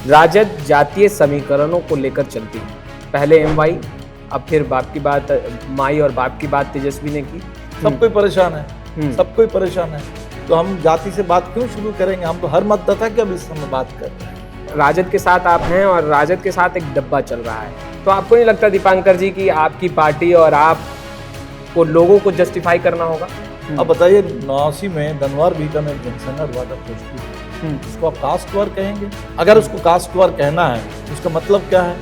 राजद जातीय समीकरणों को लेकर चलती है। पहले एमवाई, अब फिर बाप की बात, माई और बाप की बात तेजस्वी ने की। सब कोई परेशान है, सब कोई परेशान है, तो हम जाति से बात क्यों शुरू करेंगे? हम तो हर मतदाता की अब इस समय बात कर रहे हैं। राजद के साथ आप हैं और राजद के साथ एक डब्बा चल रहा है, तो आपको नहीं लगता दीपांकर जी कि आपकी पार्टी और आप को लोगों को जस्टिफाई करना होगा? अब बताइए, 89 में दनवार बीकानेर जनसंघ हुआ था भोजपुर, उसको आप कास्टवार कहेंगे? अगर उसको कास्टवार कहना है उसका मतलब क्या है?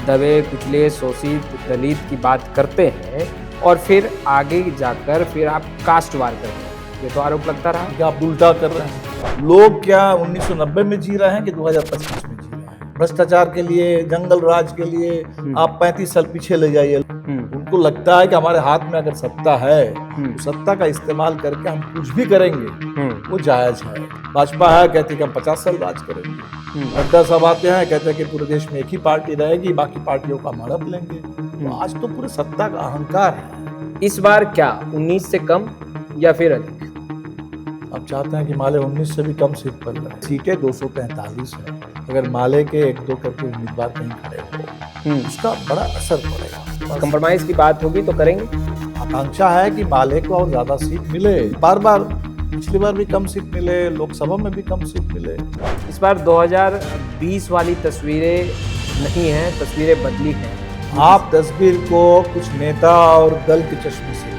दबे कुचले शोषित दलित की बात करते हैं और फिर आगे जाकर फिर आप कास्टवार करते हैं, ये तो आरोप लगता रहा कि आप उल्टा कर रहे हैं। लोग क्या 1990 में जी रहे हैं कि 2025 में जी रहे हैं? भ्रष्टाचार के लिए, जंगल राज के लिए आप 35 साल पीछे ले जाइए। उनको लगता है कि हमारे हाथ में अगर सत्ता है तो सत्ता का इस्तेमाल करके हम कुछ भी करेंगे वो जायज है। भाजपा है, कहते हैं कि हम 50 साल राज करेंगे। नड्डा साहब आते हैं, कहते हैं कि पूरे देश में एक ही पार्टी रहेगी, बाकी पार्टियों का हम हड़प लेंगे। तो आज तो पूरे सत्ता का अहंकार है। इस बार क्या 19 से कम या फिर अधिक? अब चाहते हैं कि माले 19 से भी कम सीट पर रहे। सीटें 243 है, अगर माले के 1-2 करके उम्मीदवार कहीं खड़े हो उसका बड़ा असर पड़ेगा। कंप्रोमाइज की बात होगी तो करेंगे। आकांक्षा है कि माले को और ज्यादा सीट मिले। बार बार पिछली बार भी कम सीट मिले, लोकसभा में भी कम सीट मिले। इस बार 2020 वाली तस्वीरें नहीं हैं, तस्वीरें बदली हैं। आप तस्वीर को कुछ नेता और दल के चश्मे से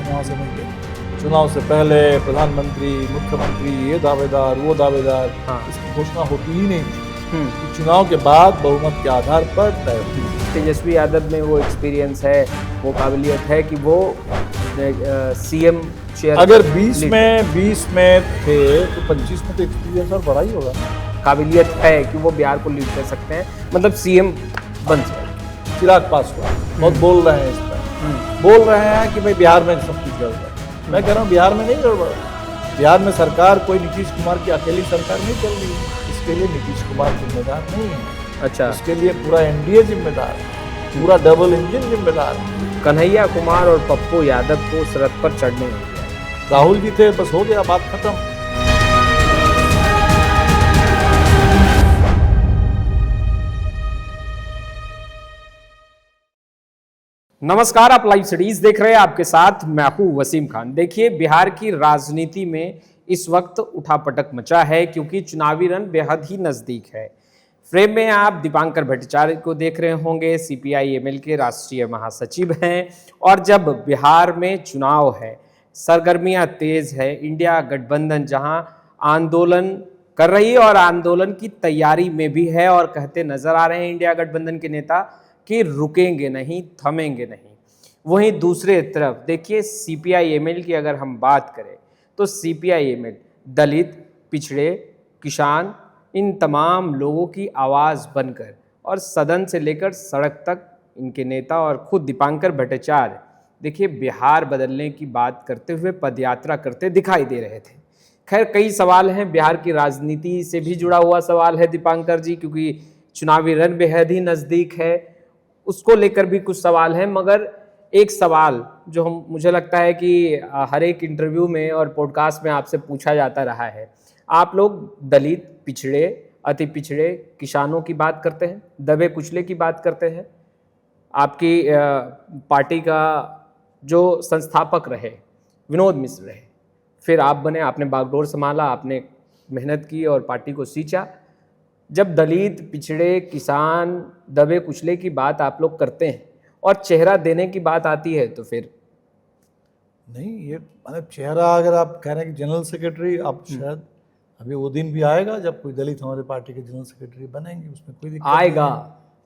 वहां से नहीं देखते। चुनाव से पहले प्रधानमंत्री, मुख्यमंत्री, ये दावेदार, वो दावेदार, इसकी घोषणा होती ही नहीं थी। चुनाव के बाद बहुमत के आधार पर तय हुई। तेजस्वी यादव में वो एक्सपीरियंस है, वो काबिलियत है कि वो सीएम चेयर। अगर 20 में थे तो 25 में तो एक्सपीरियंस और बड़ा ही होगा। काबिलियत है कि वो बिहार को लीड कर सकते हैं, मतलब सीएम बन सकते। चिराग पासवान बहुत बोल रहे हैं इस पर, बोल रहे हैं कि भाई बिहार में सब कुछ गड़बड़। मैं कह रहा हूँ बिहार में नहीं गड़बड़, बिहार में सरकार कोई नीतीश कुमार की अकेली सरकार नहीं चल रही है। इसके लिए नीतीश कुमार जिम्मेदार नहीं है। अच्छा, इसके लिए पूरा एनडीए जिम्मेदार है, पूरा डबल इंजन जिम्मेदार है। कन्हैया कुमार और पप्पू यादव को सरहद पर चढ़ने नहीं दिया। राहुल जी थे, बस हो गया, बात खत्म। नमस्कार, आप लाइव स्टडीज देख रहे हैं, आपके साथ मैं हूं वसीम खान। देखिए, बिहार की राजनीति में इस वक्त उठापटक मचा है क्योंकि चुनावी रण बेहद ही नजदीक है। फ्रेम में आप दीपांकर भट्टाचार्य को देख रहे होंगे, सीपीआई-एमएल के राष्ट्रीय महासचिव हैं। और जब बिहार में चुनाव है, सरगर्मियां तेज है, इंडिया गठबंधन जहां आंदोलन कर रही है और आंदोलन की तैयारी में भी है और कहते नजर आ रहे हैं इंडिया गठबंधन के नेता कि रुकेंगे नहीं, थमेंगे नहीं। वहीं दूसरे तरफ देखिए, सीपीआई-एमएल की अगर हम बात करें तो सीपीआई-एमएल दलित, पिछड़े, किसान, इन तमाम लोगों की आवाज़ बनकर और सदन से लेकर सड़क तक इनके नेता और खुद दीपांकर भट्टाचार्य देखिए बिहार बदलने की बात करते हुए पदयात्रा करते दिखाई दे रहे थे। खैर, कई सवाल हैं, बिहार की राजनीति से भी जुड़ा हुआ सवाल है दीपांकर जी, क्योंकि चुनावी रण बेहद ही नज़दीक है, उसको लेकर भी कुछ सवाल हैं। मगर एक सवाल जो मुझे लगता है कि हर एक इंटरव्यू में और पॉडकास्ट में आपसे पूछा जाता रहा है, आप लोग दलित, पिछड़े, अति पिछड़े, किसानों की बात करते हैं, दबे कुचले की बात करते हैं। आपकी पार्टी का जो संस्थापक रहे विनोद मिश्र रहे, फिर आप बने, आपने बागडोर संभाला, आपने मेहनत की और पार्टी को सींचा। जब दलित, पिछड़े, किसान, दबे कुचले की बात आप लोग करते हैं और चेहरा देने की बात आती है तो फिर नहीं, ये मतलब चेहरा अगर आप कह रहे हैं कि जनरल सेक्रेटरी, आप शायद अभी वो दिन भी आएगा जब कोई दलित हमारे पार्टी के जनरल सेक्रेटरी बनेंगे, उसमें कोई दिक्कत आएगा।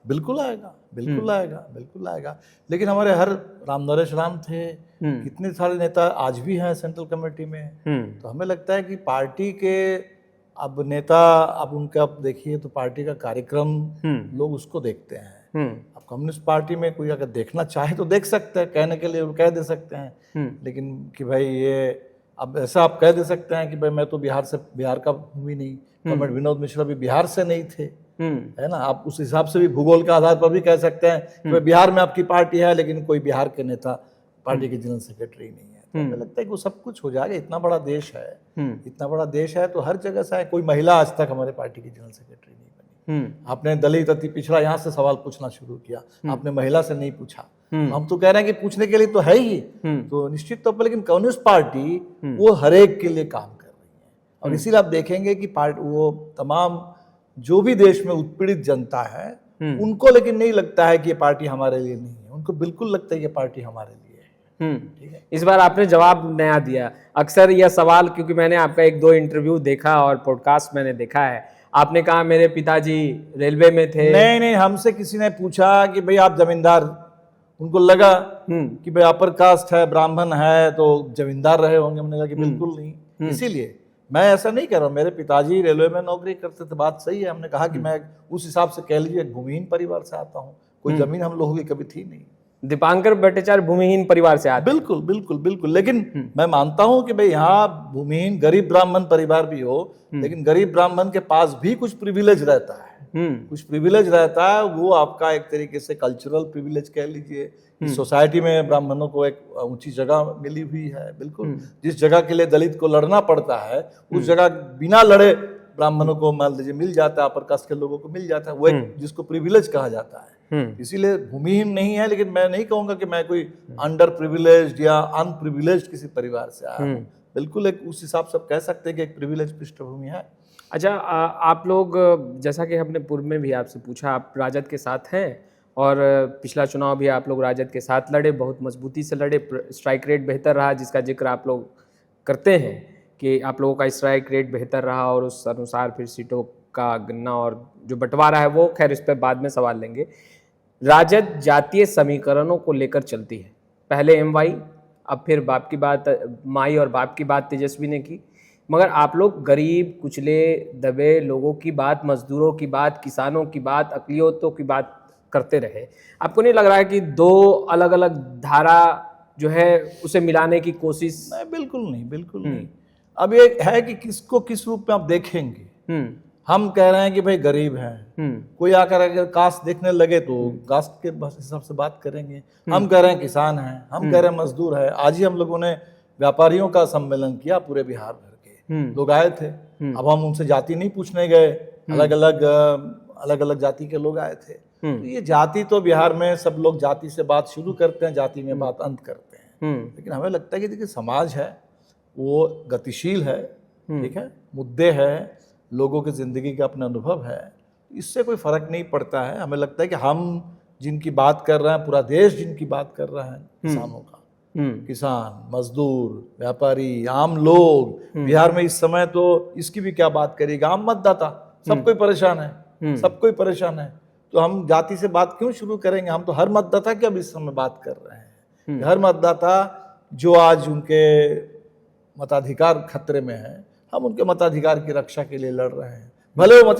बिल्कुल आएगा, बिल्कुल आएगा, बिल्कुल आएगा। लेकिन हमारे हर रामनरेश राम थे, कितने सारे नेता आज भी हैं सेंट्रल कमेटी में। तो हमें लगता है कि पार्टी के अब नेता, अब उनका देखिए तो पार्टी का कार्यक्रम लोग उसको देखते हैं। अब कम्युनिस्ट पार्टी में कोई अगर देखना चाहे तो देख सकते हैं, कहने के लिए वो कह दे सकते हैं, लेकिन कि भाई ये अब ऐसा आप कह दे सकते हैं कि भाई मैं तो बिहार का हूँ ही नहीं, कॉमरेड विनोद मिश्रा भी बिहार से नहीं थे, है ना। आप उस हिसाब से भी भूगोल के आधार पर भी कह सकते हैं कि बिहार में आपकी पार्टी है लेकिन कोई बिहार के नेता पार्टी के जनरल सेक्रेटरी नहीं है। तो हमें लगता है कि वो सब कुछ हो जाएगा। इतना बड़ा देश है, इतना बड़ा देश है तो हर जगह से कोई महिला आज तक हमारे पार्टी की जनरल सेक्रेटरी नहीं बनी। आपने दलित अति पिछड़ा यहाँ से सवाल पूछना शुरू किया, आपने महिला से नहीं पूछा। तो हम तो कह रहे हैं कि पूछने के लिए तो है ही, तो निश्चित तौर पर, लेकिन कम्युनिस्ट पार्टी वो हर एक के लिए काम कर रही है। और इसीलिए आप देखेंगे कि वो तमाम जो भी देश में उत्पीड़ित जनता है उनको लेकिन नहीं लगता है कि ये पार्टी हमारे लिए नहीं है, उनको बिल्कुल लगता है कि ये पार्टी हमारे लिए है। ठीक है, इस बार आपने जवाब नया दिया। अक्सर यह सवाल, क्योंकि मैंने आपका 1-2 इंटरव्यू देखा और पॉडकास्ट मैंने देखा है, आपने कहा मेरे पिताजी रेलवे में थे। नहीं, हमसे किसी ने पूछा कि भाई आप जमींदार, उनको लगा कि भाई अपर कास्ट है, ब्राह्मण है तो जमींदार रहे होंगे। हमने कहा कि बिल्कुल नहीं। इसीलिए मैं ऐसा नहीं कह रहा हूँ, मेरे पिताजी रेलवे में नौकरी करते थे, बात सही है। हमने कहा कि मैं उस हिसाब से कह लीजिए भूमिहीन परिवार से आता हूँ, कोई जमीन हम लोगों की कभी थी नहीं। दीपांकर भट्टाचार्य भूमिहीन परिवार से आते। बिल्कुल बिल्कुल बिल्कुल, लेकिन मैं मानता हूं कि भाई यहाँ भूमिहीन गरीब ब्राह्मण परिवार भी हो, लेकिन गरीब ब्राह्मण के पास भी कुछ प्रिविलेज रहता है, कुछ प्रिविलेज रहता है। वो आपका एक तरीके से कल्चरल प्रिविलेज कह लीजिए। इस सोसाइटी में ब्राह्मणों को एक ऊंची जगह मिली हुई है। बिल्कुल, जिस जगह के लिए दलित को लड़ना पड़ता है उस जगह बिना लड़े ब्राह्मणों को मान लीजिए मिल जाता है, अपर कास्ट के लोगों को मिल जाता है। वो एक जिसको प्रिविलेज कहा जाता है। इसीलिए भूमिहीन नहीं है, लेकिन मैं नहीं कहूंगा कि मैं कोई अंडर प्रिविलेज्ड या अनप्रिविलेज्ड किसी परिवार से आया हूं। बिल्कुल एक उस हिसाब से कह सकते हैं कि एक प्रिविलेज पृष्ठभूमि है। अच्छा, आप लोग, जैसा कि हमने पूर्व में भी आपसे पूछा, आप राजद के साथ हैं और पिछला चुनाव भी आप लोग राजद के साथ लड़े, बहुत मजबूती से लड़े, स्ट्राइक रेट बेहतर रहा, जिसका जिक्र आप लोग करते हैं कि आप लोगों का स्ट्राइक रेट बेहतर रहा और उस अनुसार फिर सीटों का गन्ना और जो बंटवारा है वो, खैर इस पर बाद में सवाल लेंगे। राजद जातीय समीकरणों को लेकर चलती है, पहले एमवाई, अब फिर बाप की बात, माई और बाप की बात तेजस्वी ने की, मगर आप लोग गरीब, कुचले, दबे लोगों की बात, मजदूरों की बात, किसानों की बात, अकलियतों की बात करते रहे। आपको नहीं लग रहा है कि 2 अलग अलग धारा जो है उसे मिलाने की कोशिश? नहीं, बिल्कुल नहीं, बिल्कुल नहीं। अब ये है कि किसको किस रूप में आप देखेंगे। हम कह रहे हैं कि भाई गरीब हैं, कोई आकर अगर कास्ट देखने लगे तो कास्ट के हिसाब से बात करेंगे। हम कह रहे हैं किसान हैं, हम कह रहे हैं मजदूर है। आज ही हम लोगों ने व्यापारियों का सम्मेलन किया, पूरे बिहार भर के लोग आए थे। अब हम उनसे जाति नहीं पूछने गए, अलग अलग जाति के लोग आए थे। तो ये जाति तो बिहार में सब लोग जाति से बात शुरू करते हैं, जाति में बात अंत करते हैं। लेकिन हमें लगता है कि देखिए समाज है वो गतिशील है, ठीक है, मुद्दे है, लोगों की जिंदगी का अपना अनुभव है, इससे कोई फर्क नहीं पड़ता है। हमें लगता है कि हम जिनकी बात कर रहे हैं, पूरा देश जिनकी बात कर रहा है, किसानों का, किसान, मजदूर, व्यापारी, आम लोग। बिहार में इस समय तो इसकी भी क्या बात करेगा, आम मतदाता सब कोई परेशान है, सब कोई परेशान है। तो हम जाति से बात क्यों शुरू करेंगे? हम तो हर मतदाता की अब इस समय बात कर रहे हैं। हर मतदाता जो आज उनके मताधिकार खतरे में है, हम उनके मताधिकार की रक्षा के लिए लड़ रहे हैं। भले वो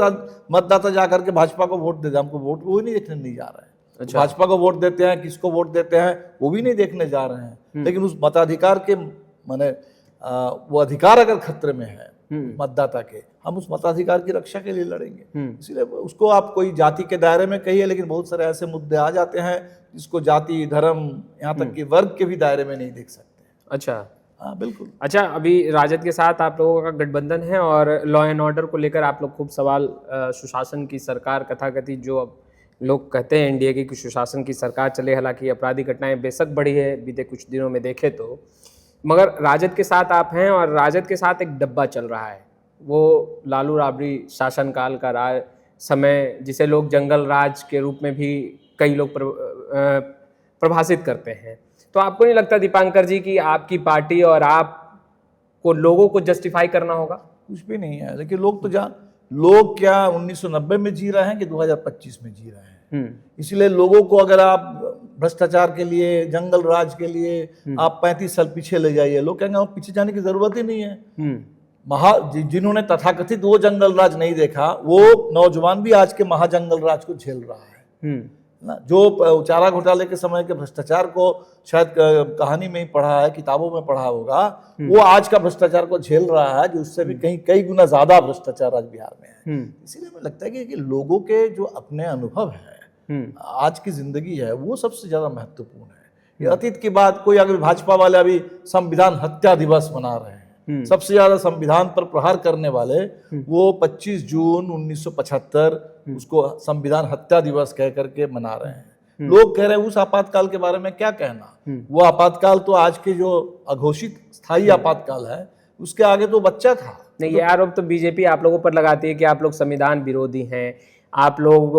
मतदाता जाकर के भाजपा को वोट दे दे, हमको वोट वो नहीं देखने नहीं जा रहे हैं। अच्छा। भाजपा को वोट देते हैं, किसको वोट देते हैं वो भी नहीं देखने जा रहे हैं। लेकिन उस मताधिकार के माने वो अधिकार अगर खतरे में है मतदाता के, हम उस मताधिकार की रक्षा के लिए लड़ेंगे। इसलिए उसको आप कोई जाति के दायरे में कहिए, लेकिन बहुत सारे ऐसे मुद्दे आ जाते हैं जिसको जाति, धर्म, यहाँ तक कि वर्ग के भी दायरे में नहीं देख सकते। अच्छा, हाँ बिल्कुल। अच्छा, अभी राजद के साथ आप लोगों का गठबंधन है और लॉ एंड ऑर्डर को लेकर आप लोग खूब सवाल, सुशासन की सरकार, कथाकथित जो अब लोग कहते हैं एनडीए की सुशासन की सरकार चले, हालांकि आपराधिक घटनाएं बेशक बढ़ी है बीते कुछ दिनों में देखे तो, मगर राजद के साथ आप हैं और राजद के साथ एक डब्बा चल रहा है, वो लालू राबड़ी शासनकाल का राज समय, जिसे लोग जंगल राज के रूप में भी कई लोग प्रभाषित करते हैं। तो आपको नहीं लगता दीपांकर जी कि आपकी पार्टी और आप को लोगों को जस्टिफाई करना होगा? कुछ भी नहीं है। देखिए लोग क्या 1990 में जी रहे हैं कि 2025 में जी रहे हैं? इसलिए लोगों को अगर आप भ्रष्टाचार के लिए, जंगल राज के लिए आप 35 साल पीछे ले जाइए, लोग कहेंगे पीछे जाने की जरूरत ही नहीं है। जिन्होंने तथाकथित वो जंगल राज नहीं देखा, वो नौजवान भी आज के महाजंगल राज को झेल रहा है ना। जो चारा घोटाले के समय के भ्रष्टाचार को शायद कहानी में ही पढ़ा है, किताबों में पढ़ा होगा, वो आज का भ्रष्टाचार को झेल रहा है, जो उससे भी कई गुना ज्यादा भ्रष्टाचार आज बिहार में है। इसीलिए मुझे लगता है कि लोगों के जो अपने अनुभव है, आज की जिंदगी है, वो सबसे ज्यादा महत्वपूर्ण है। ये अतीत की बात, कोई अगर भाजपा वाले अभी संविधान हत्या दिवस मना रहे हैं, सबसे ज्यादा संविधान पर प्रहार करने वाले वो 25 जून 1975 उसको संविधान हत्या दिवस कह करके मना रहे हैं। लोग कह रहे हैं उस आपातकाल के बारे में क्या कहना, वो आपातकाल तो आज के जो अघोषित स्थायी आपातकाल है उसके आगे तो बच्चा था। नहीं, ये आरोप तो बीजेपी आप लोगों पर लगाती है कि आप लोग संविधान विरोधी हैं, आप लोग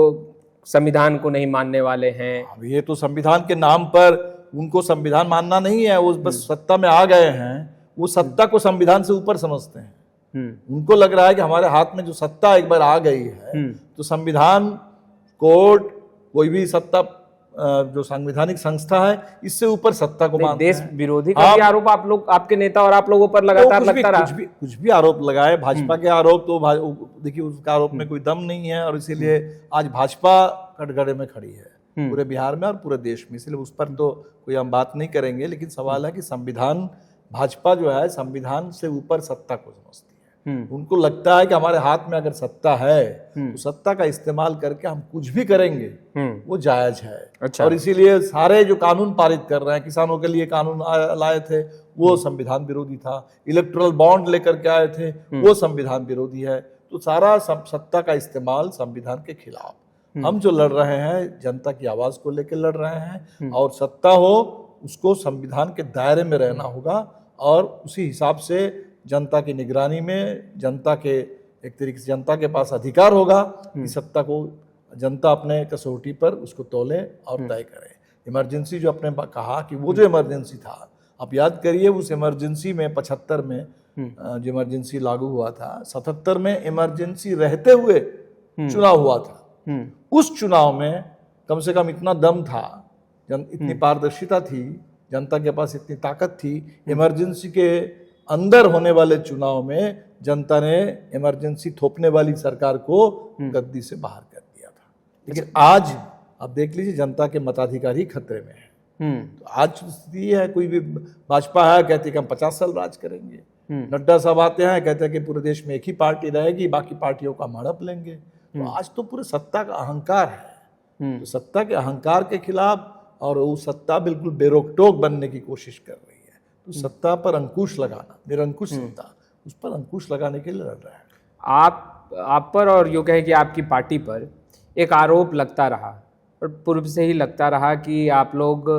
संविधान को नहीं मानने वाले हैं। अब ये तो संविधान के नाम पर उनको संविधान मानना नहीं है, वो बस सत्ता में आ गए हैं, वो सत्ता को संविधान से ऊपर समझते हैं। उनको लग रहा है कि हमारे हाथ में जो सत्ता एक बार आ गई है तो संविधान, कोर्ट, कोई भी सत्ता जो संवैधानिक संस्था है इससे ऊपर सत्ता को मानते हैं। देश विरोधी का भी आरोप आप लोग, आपके नेता और आप लोगों पर लगातार लगता रहा। कुछ भी आरोप लगाए, भाजपा के आरोप तो देखिए उसका आरोप में कोई दम नहीं है, और इसीलिए आज भाजपा कटघरे में खड़ी है पूरे बिहार में और पूरे देश में, इसलिए उस पर तो कोई हम बात नहीं करेंगे। लेकिन सवाल है कि संविधान, भाजपा जो है संविधान से ऊपर सत्ता को समझती है। उनको लगता है कि हमारे हाथ में अगर सत्ता है तो सत्ता का इस्तेमाल करके हम कुछ भी करेंगे वो जायज है। अच्छा। और इसीलिए सारे जो कानून पारित कर रहे हैं, किसानों के लिए कानून लाए थे वो संविधान विरोधी था, इलेक्टोरल बॉन्ड लेकर के आए थे वो संविधान विरोधी है। तो सारा सत्ता का इस्तेमाल संविधान के खिलाफ। हम जो लड़ रहे हैं जनता की आवाज को लेकर लड़ रहे हैं, और सत्ता हो उसको संविधान के दायरे में रहना होगा, और उसी हिसाब से जनता की निगरानी में, जनता के एक तरीके से जनता के पास अधिकार होगा कि सत्ता को जनता अपने कसौटी पर उसको तौले और तय करे। इमरजेंसी जो आपने कहा कि वो जो इमरजेंसी था, आप याद करिए उस इमरजेंसी में 75 में जो इमरजेंसी लागू हुआ था, 77 में इमरजेंसी रहते हुए चुनाव हुआ था। उस चुनाव में कम से कम इतना दम था, इतनी पारदर्शिता थी, जनता के पास इतनी ताकत थी, इमरजेंसी के अंदर होने वाले चुनाव में जनता ने इमरजेंसी थोपने वाली सरकार को गद्दी से बाहर कर दिया था। लेकिन आज आप देख लीजिए जनता के मताधिकार ही खतरे में है। तो आज स्थिति है, कोई भी भाजपा है कहती है कि हम 50 साल राज करेंगे, नड्डा साहब आते हैं कहते हैं कि पूरे देश में एक ही पार्टी रहेगी, बाकी पार्टियों का हम हड़प लेंगे। तो आज तो पूरे सत्ता का अहंकार है, तो सत्ता के अहंकार के खिलाफ, और वो सत्ता बिल्कुल बेरोक-टोक बनने की कोशिश कर रही है। तो सत्ता पर अंकुश लगाना, निरंकुश सत्ता, उस पर अंकुश लगाने के लिए लड़ रहा है। आप पर और यूँ कहें कि आपकी पार्टी पर एक आरोप लगता रहा और पूर्व से ही लगता रहा कि आप लोग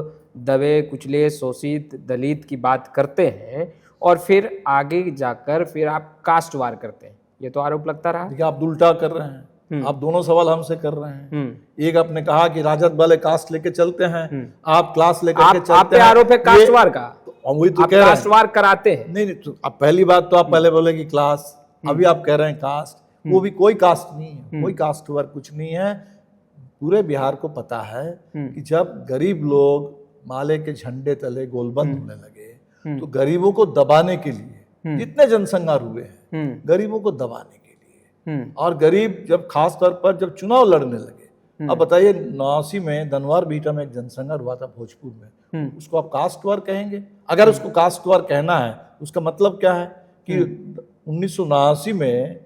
दबे कुचले शोषित दलित की बात करते हैं और फिर आगे जाकर फिर आप कास्ट वार करते हैं, ये तो आरोप लगता रहा। देखिए आप उल्टा कर रहे हैं, आप दोनों सवाल हमसे कर रहे हैं। एक आपने कहा कि राजद वाले कास्ट लेके चलते हैं, आप क्लास लेकर के चलते हैं। आप पे आरोप है कास्ट वार का, वही तो आप कह रहे हैं कास्ट वार कराते हैं। नहीं तो अब पहली बात तो आप पहले बोले कि क्लास, अभी आप कह रहे हैं कास्ट, वो भी कोई कास्ट नहीं है, कोई कास्ट वार कुछ नहीं है। पूरे बिहार को पता है कि जब गरीब लोग माले के झंडे तले गोलबंद होने लगे तो गरीबों को दबाने के लिए जितने जनसंहार हुए हैं, गरीबों को दबाने के लिए, और गरीब जब खास तौर पर जब चुनाव लड़ने लगे, अब बताइए 89 में दनवार बीटा में एक जनसंहार हुआ था भोजपुर में, उसको आप कास्ट वार कहेंगे? अगर उसको कास्ट वार कहना है उसका मतलब क्या है कि 1979 में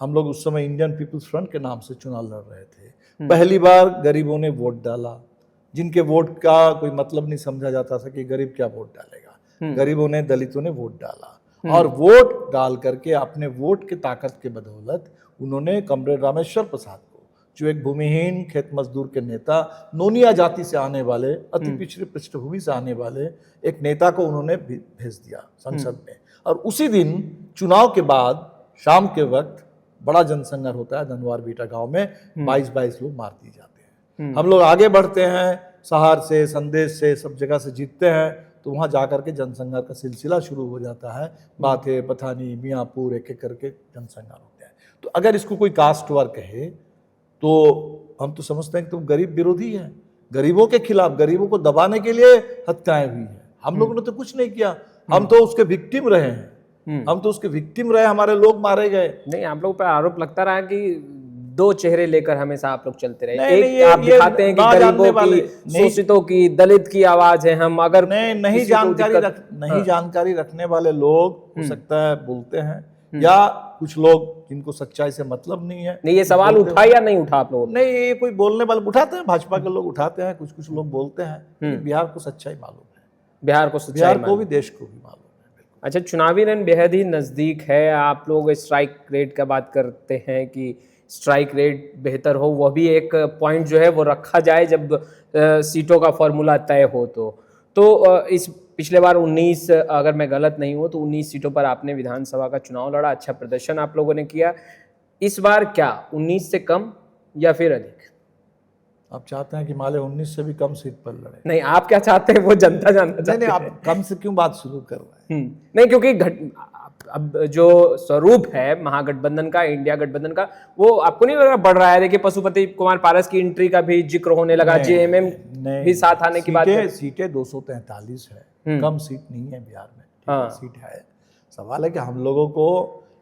हम लोग उस समय इंडियन पीपल्स फ्रंट के नाम से चुनाव लड़ रहे थे। पहली बार गरीबों ने वोट डाला, जिनके वोट का कोई मतलब नहीं समझा जाता था कि गरीब क्या वोट डालेगा, गरीबों ने, दलितों ने वोट डाला, और वोट डाल करके अपने वोट की ताकत के बदौलत उन्होंने कमरेड रामेश्वर प्रसाद को, जो एक भूमिहीन खेत मजदूर के नेता, नोनिया जाति से आने वाले, अति पिछड़ी पृष्ठभूमि से आने वाले एक नेता को उन्होंने भेज दिया संसद में। और उसी दिन चुनाव के बाद शाम के वक्त बड़ा जनसंहार होता है दनवार बीटा गांव में, 22 लोग मार दिए जाते हैं। हम लोग आगे बढ़ते हैं, सहार से, संदेश से, सब जगह से जीतते हैं, तो वहाँ जाकर के जनसंहार का सिलसिला शुरू हो जाता है। बाथे, पथानी, मियाँपुर, एक एक करके जनसंहार होते हैं। तो अगर इसको कोई कास्ट वार कहे तो हम तो समझते हैं कि तुम गरीब विरोधी है, गरीबों के खिलाफ, गरीबों को दबाने के लिए हत्याएं हुई है। हम लोगों ने तो कुछ नहीं किया, हम तो उसके विक्टिम रहे हैं, हम तो उसके विक्टिम रहे, हमारे लोग मारे गए। नहीं, आप लोगों पर आरोप लगता रहा कि दो चेहरे लेकर हमेशा आप लोग चलते रहे। नहीं, एक आप दिखाते हैं कि गरीबों की, शोषितों की, दलित की आवाज है हम, अगर नहीं जानकारी रखने वाले लोग हो सकता है बोलते हैं, या कुछ लोग जिनको सच्चाई से मतलब नहीं है। नहीं, ये सवाल उठा या नहीं उठा आप लोगों ने? नहीं, ये कोई बोलने वाले उठाते हैं, भाजपा के लोग उठाते हैं, कुछ कुछ लोग बोलते हैं। बिहार को सच्चाई मालूम है, बिहार को भी, देश को भी मालूम है। अच्छा, चुनावी रण बेहद ही नज़दीक है। आप लोग स्ट्राइक रेट का बात करते हैं कि स्ट्राइक रेट बेहतर हो, वह भी एक पॉइंट जो है वो रखा जाए जब सीटों का फॉर्मूला तय हो। तो इस पिछले बार 19, अगर मैं गलत नहीं हूँ तो 19 सीटों पर आपने विधानसभा का चुनाव लड़ा, अच्छा प्रदर्शन आप लोगों ने किया। इस बार क्या 19 से कम या फिर अधिक? आप चाहते हैं कि माले 19 से भी कम सीट पर लड़े? नहीं, आप क्या चाहते हैं वो जनता जानना नहीं चाहती नहीं, है। आप कम से क्यों बात शुरू कर रहे हैं? नहीं, क्योंकि अब जो स्वरूप है महागठबंधन का, इंडिया गठबंधन का, वो आपको नहीं लग रहा बढ़ रहा है? देखिए, पशुपति कुमार पारस की एंट्री का भी जिक्र होने लगा, जेएमएम भी साथ आने की बात है। सीटें 243 है, कम सीट नहीं है बिहार में। हाँ। सीट है। सवाल है कि हम लोगों को,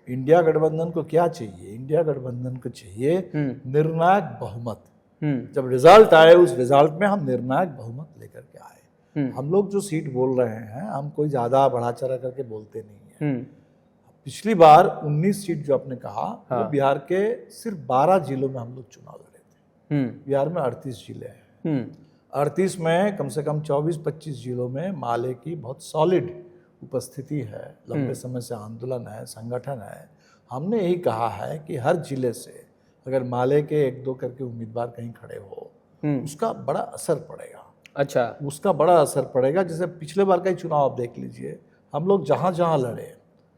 इंडिया गठबंधन को क्या चाहिए? इंडिया गठबंधन को चाहिए निर्णायक बहुमत। जब रिजल्ट आए, उस रिजल्ट में हम निर्णायक बहुमत लेकर के आए। हम लोग जो सीट बोल रहे हैं, हम कोई ज्यादा बढ़ा चढ़ा करके बोलते नहीं है। पिछली बार 19 सीट जो आपने कहा, वो बिहार के सिर्फ 12 जिलों में हम लोग चुनाव लड़े थे। बिहार में 38 जिले हैं। 38 में कम से कम 24-25 जिलों में माले की बहुत सॉलिड उपस्थिति है, लंबे समय से आंदोलन है, संगठन है। हमने यही कहा है कि हर जिले से अगर माले के 1-2 करके उम्मीदवार कहीं खड़े हो, उसका बड़ा असर पड़ेगा। अच्छा, उसका बड़ा असर पड़ेगा। जैसे पिछले बार का ही चुनाव आप देख लीजिए, हम लोग जहाँ जहाँ लड़े,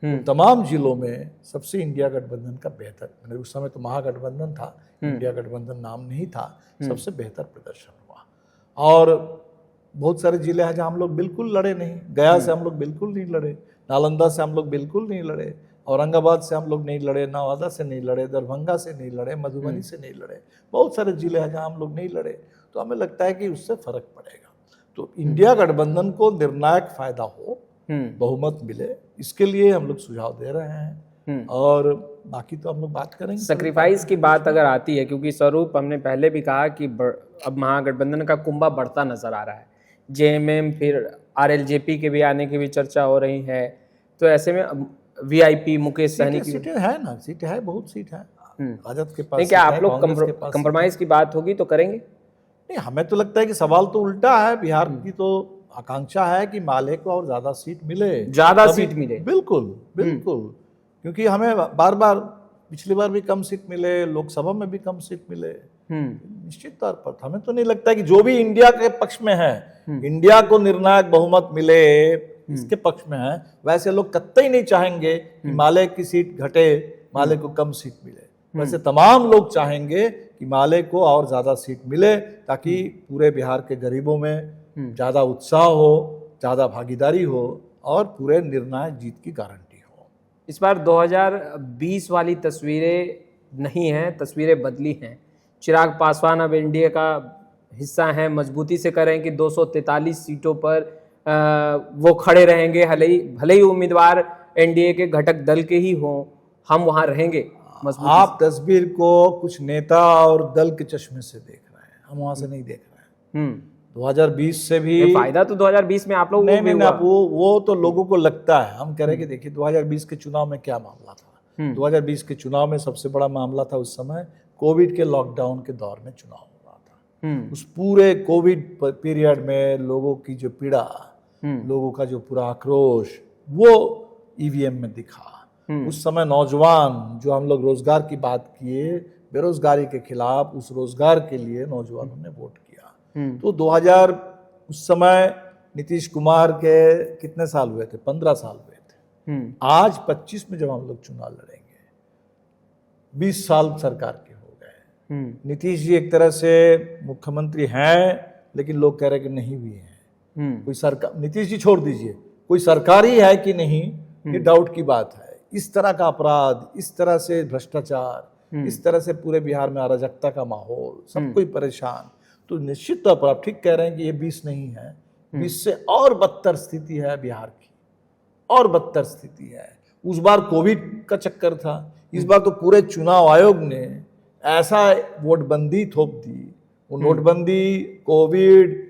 तो तमाम जिलों में सबसे इंडिया गठबंधन का बेहतर, मैंने उस समय तो महागठबंधन था, इंडिया गठबंधन नाम नहीं था, सबसे बेहतर प्रदर्शन हुआ। और बहुत सारे जिले हैं जहाँ हम लोग बिल्कुल लड़े नहीं। गया से हम लोग बिल्कुल नहीं लड़े, नालंदा से हम लोग बिल्कुल नहीं लड़े, औरंगाबाद से हम लोग नहीं लड़े, नवादा से नहीं लड़े, दरभंगा से नहीं लड़े, मधुबनी से नहीं लड़े। बहुत सारे जिले हैं जहाँ हम लोग नहीं लड़े। तो हमें लगता है कि उससे फर्क पड़ेगा। तो इंडिया गठबंधन को निर्णायक फायदा हो, बहुमत मिले, इसके लिए हम लोग सुझाव दे रहे हैं। और बाकी तो हम लोग बात करेंगे। सैक्रिफाइस की बात अगर आती है, क्योंकि स्वरूप हमने पहले भी कहा कि अब महागठबंधन का कुंभा बढ़ता नजर आ रहा है। जेएमएम, फिर आरएलजेपी के भी आने की भी चर्चा हो रही है। तो ऐसे में वीआईपी मुकेश सहनी की सीटें है ना, सीटें है, बहुत सीट है राजद के पास। नहीं, क्या आप लोग कंप्रोमाइज की बात होगी तो करेंगे? नहीं, हमें तो लगता है कि सवाल तो उल्टा है। बिहार की तो आकांक्षा है कि माले को और ज्यादा सीट मिले, ज्यादा सीट मिले। बिल्कुल बिल्कुल, क्योंकि हमें बार बार, पिछली बार भी कम सीट मिले, लोकसभा में भी कम सीट मिले। निश्चित तौर पर हमें तो नहीं लगता कि जो भी इंडिया के पक्ष में है, इंडिया को निर्णायक बहुमत मिले, इसके पक्ष में है, वैसे लोग कतई नहीं चाहेंगे कि माले की सीट घटे, माले को कम सीट मिले। वैसे तमाम लोग चाहेंगे कि माले को और ज्यादा सीट मिले, ताकि पूरे बिहार के गरीबों में ज्यादा उत्साह हो, ज्यादा भागीदारी हो और पूरे निर्णायक जीत की गारंटी हो। इस बार 2020 वाली तस्वीरें नहीं हैं, तस्वीरें बदली हैं। चिराग पासवान अब एनडीए का हिस्सा हैं, मजबूती से कह रहे हैं कि 243 सीटों पर वो खड़े रहेंगे, भले ही उम्मीदवार एनडीए के घटक दल के ही हों, हम वहां रहेंगे। आप तस्वीर को कुछ नेता और दल के चश्मे से देख रहे हैं, हम वहां से नहीं देख रहे हैं। 2020 से भी फायदा तो 2020 में आप लोग नहीं, वो तो लोगों को लगता है। हम कह रहे कि देखिए 2020 के चुनाव में क्या मामला था। 2020 के चुनाव में सबसे बड़ा मामला था, उस समय कोविड के लॉकडाउन के दौर में चुनाव हो रहा था। उस पूरे कोविड पीरियड में लोगों की जो पीड़ा, लोगों का जो पूरा आक्रोश, वो ईवीएम में दिखा। उस समय नौजवान, जो हम लोग रोजगार की बात किए, बेरोजगारी के खिलाफ, उस रोजगार के लिए नौजवानों ने वोट किया। तो 2000 उस समय नीतीश कुमार के कितने साल हुए थे? 15 साल हुए थे। आज 25 में जब हम लोग चुनाव लड़ेंगे, 20 साल सरकार के हो गए। नीतीश जी एक तरह से मुख्यमंत्री हैं, लेकिन लोग कह रहे कि नहीं भी हैं। कोई सरकार, नीतीश जी छोड़ दीजिए, कोई सरकार ही है कि नहीं, ये डाउट की बात है। इस तरह का अपराध, इस तरह से भ्रष्टाचार, इस तरह से पूरे बिहार में अराजकता का माहौल, सब कोई परेशान। तो निश्चित तौर पर आप ठीक कह रहे हैं कि ये 20 नहीं है, 20 से और बदतर स्थिति है बिहार की, और बदतर स्थिति है। उस बार कोविड का चक्कर था, इस बार तो पूरे चुनाव आयोग ने ऐसा वोटबंदी थोप दी। वो नोटबंदी, कोविड,